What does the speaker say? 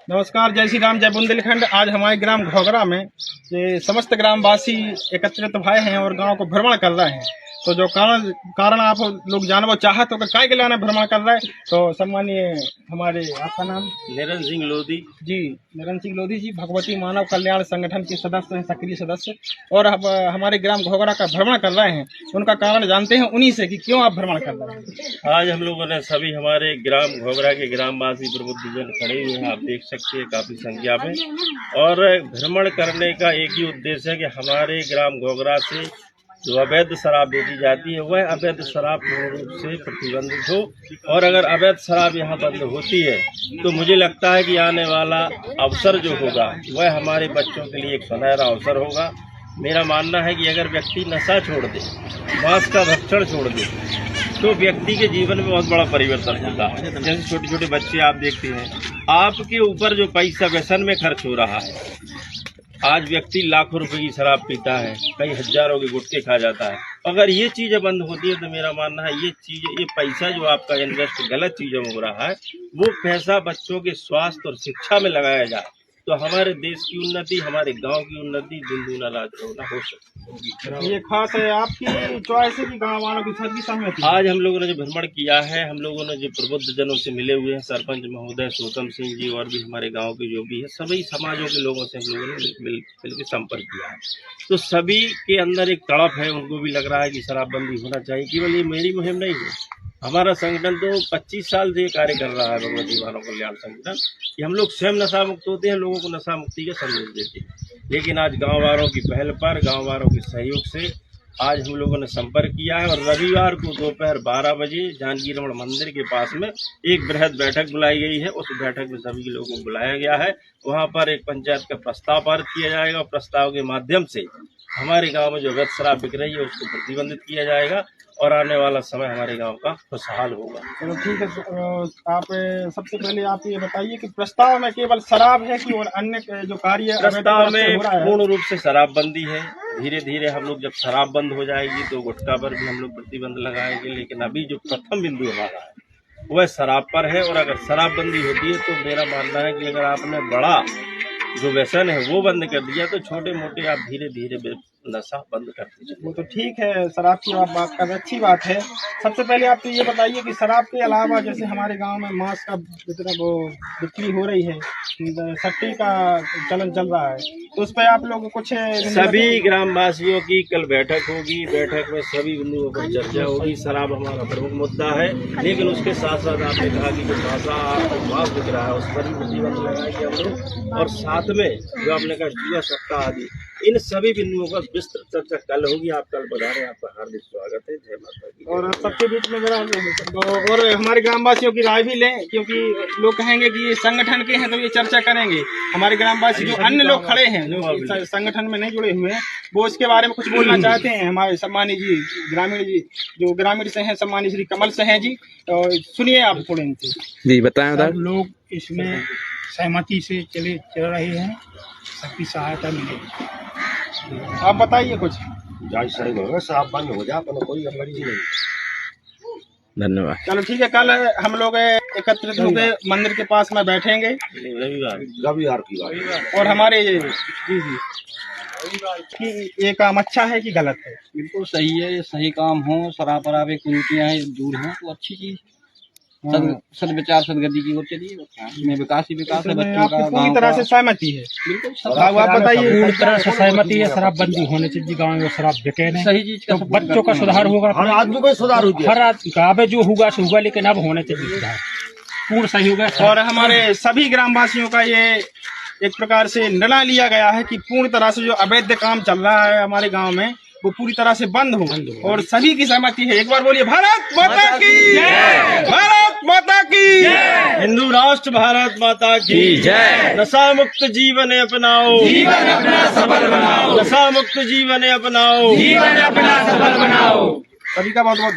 नमस्कार, जय श्री राम, जय बुंदेलखंड। आज हमारे ग्राम घोघरा में ये समस्त ग्रामवासी एकत्रित भय हैं और गांव को भ्रमण कर रहे हैं। तो जो कारण आप लोग जानवर चाहत हो काय के लाने भ्रमण कर रहे हैं। तो सम्मानीय हमारे, आपका नाम? निरंजन सिंह लोधी जी। निरंजन सिंह लोधी जी भगवती मानव कल्याण संगठन के सदस्य हैं, सक्रिय सदस्य, और हमारे ग्राम घोघरा का भ्रमण कर रहे हैं। उनका कारण जानते हैं उन्हीं से कि क्यों आप भ्रमण कर रहे हैं। आज हम लोगों ने सभी हमारे ग्राम घोघरा के ग्रामवासी प्रबुद्धजन खड़े हुए हैं, आप देख सकते हैं काफी संख्या में। और भ्रमण करने का एक ही उद्देश्य है कि हमारे ग्राम घोघरा से जो अवैध शराब बेची जाती है वह अवैध शराब पूर्ण रूप से प्रतिबंधित हो। और अगर अवैध शराब यहाँ बंद होती है तो मुझे लगता है कि आने वाला अवसर जो होगा वह हमारे बच्चों के लिए एक सुनहरा अवसर होगा। मेरा मानना है कि अगर व्यक्ति नशा छोड़ दे, मांस का भक्षण छोड़ दे, तो व्यक्ति के जीवन में बहुत बड़ा परिवर्तन होता है। जैसे छोटे छोटे बच्चे आप देखते हैं, आपके ऊपर जो पैसा व्यसन में खर्च हो रहा है, आज व्यक्ति लाखों रुपए की शराब पीता है, कई हजारों के गुटखे खा जाता है। अगर ये चीजें बंद होती है तो मेरा मानना है ये पैसा जो आपका इन्वेस्ट गलत चीजों में हो रहा है, वो पैसा बच्चों के स्वास्थ्य और शिक्षा में लगाया जाए तो हमारे देश की उन्नति, हमारे गांव की उन्नति दिन दूना रात चौगुना हो सकती है। ये खास है आपकी चॉइस है कि गाँव वालों की सबकी सहमति? आज हम लोगों ने जो भ्रमण किया है, हम लोगों ने जो प्रबुद्ध जनों से मिले हुए हैं, सरपंच महोदय सोतम सिंह जी और भी हमारे गांव के जो भी है, सभी समाजों के लोगों से हम लोगों ने मिलकर संपर्क किया है। तो सभी के अंदर एक तड़प है, उनको भी लग रहा है कि शराबबंदी होना चाहिए। केवल ये मेरी मुहिम नहीं है, हमारा संगठन तो 25 साल से कार्य कर रहा है, भगवती मानव कल्याण संगठन, कि हम लोग स्वयं नशा मुक्त होते हैं, लोगों को नशा मुक्ति का संदेश देते हैं। लेकिन आज गांव वालों की पहल पर, गांव वालों के सहयोग से आज हम लोगों ने संपर्क किया है और रविवार को दोपहर 12 बजे जानकी रमण मंदिर के पास में एक बृहद बैठक बुलाई गई है। उस बैठक में सभी लोगों को बुलाया गया है। वहां पर एक पंचायत का प्रस्ताव पारित किया जाएगा और प्रस्ताव के माध्यम से हमारे गांव में जो अवैध शराब बिक रही है उसको प्रतिबंधित किया जाएगा और आने वाला समय हमारे गांव का खुशहाल होगा। चलो ठीक है। आप सबसे पहले आप ये बताइए कि प्रस्ताव में केवल शराब है कि और अन्य जो कार्य प्रस्ताव में पूर्ण रूप से शराबबंदी है। धीरे धीरे हम लोग जब शराब बंद हो जाएगी तो गुटखा पर भी हम लोग प्रतिबंध लगाएंगे, लेकिन अभी जो प्रथम बिंदु हमारा है वह शराब पर है। और अगर शराबबंदी होती है तो मेरा मानना है कि अगर आपने बड़ा जो व्यसन है वो बंद कर दिया तो छोटे मोटे आप धीरे धीरे नशा बंद कर दीजिए। वो तो ठीक है, शराब की आप बात कर, अच्छी बात है। सबसे पहले आप तो ये बताइए कि शराब के अलावा जैसे हमारे गांव में मांस का वो बिक्री हो रही है, सट्टी का चलन चल रहा है, तो उस पर आप लोग कुछ? सभी ग्रामवासियों की कल बैठक होगी, बैठक में सभी बिंदुओं पर चर्चा होगी। शराब हमारा प्रमुख मुद्दा है, लेकिन उसके साथ साथ आपने कहा कि जो मांस बिक रहा है उस पर भी प्रतिबंध लगाएंगे हम लोग। और साथ में जो आपने कहा जुआ सट्टा आदि, इन सभी बिंदुओं पर विस्तृत चर्चा कल होगी। आप कल पधारें, आपका हार्दिक स्वागत है। जय माता की। और सबके बीच में मेरा और हमारे ग्रामवासियों की राय भी लें, क्योंकि लोग कहेंगे कि ये संगठन के हैं तो ये चर्चा करेंगे। हमारे ग्रामवासी जो अन्य लोग खड़े हैं जो संगठन में नहीं जुड़े हुए हैं, वो इसके बारे में कुछ बोलना चाहते हैं। हमारे सम्मानित जी ग्रामीण जी जो ग्रामीण से हैं, सम्मानित श्री कमल से हैं जी, और सुनिए आप थोड़े इनसे जी बताएं। सब लोग इसमें सहमति से चल रहे हैं, सबकी सहायता मिलेगी। आप बताइए कुछ। साफ बंद हो जाए, कोई मर्जी नहीं। धन्यवाद। चलो ठीक है, कल हम लोग एकत्रित होकर मंदिर के पास में बैठेंगे रविवार की बात। और हमारे जी कि ये काम अच्छा है कि गलत है? बिल्कुल सही है, ये सही काम हो। शराब वराब कुरीतियाँ दूर हों तो अच्छी चीज, सदविचार सदगति की ओर चलिए। इसमें विकास ही विकास है बच्चों का। पूरी तरह से सहमति है? बिल्कुल। आप बताइए। पूरी तरह से सहमति है, शराबबंदी होने चाहिए गाँव में, शराब बिके नहीं। सही चीज का बच्चों का सुधार होगा, हर आदमी को सुधार होगा, हर आदमी जो होगा सो होगा, लेकिन अब होने चाहिए सुधार, पूर्ण सही होगा। और हमारे सभी ग्रामवासियों का ये एक प्रकार से निर्णय लिया गया है कि पूर्ण तरह से जो अवैध काम चल रहा है हमारे गांव में वो पूरी तरह से बंद हो। और सभी की सहमति है। एक बार बोलिए भारत माता की जय, भारत माता की जय, हिंदू राष्ट्र भारत माता की जय। नशा मुक्त जीवन अपनाओ, जीवन अपना सफल बनाओ, नशा मुक्त जीवन अपनाओ, जीवन अपना सफल बनाओ। सभी का बहुत बहुत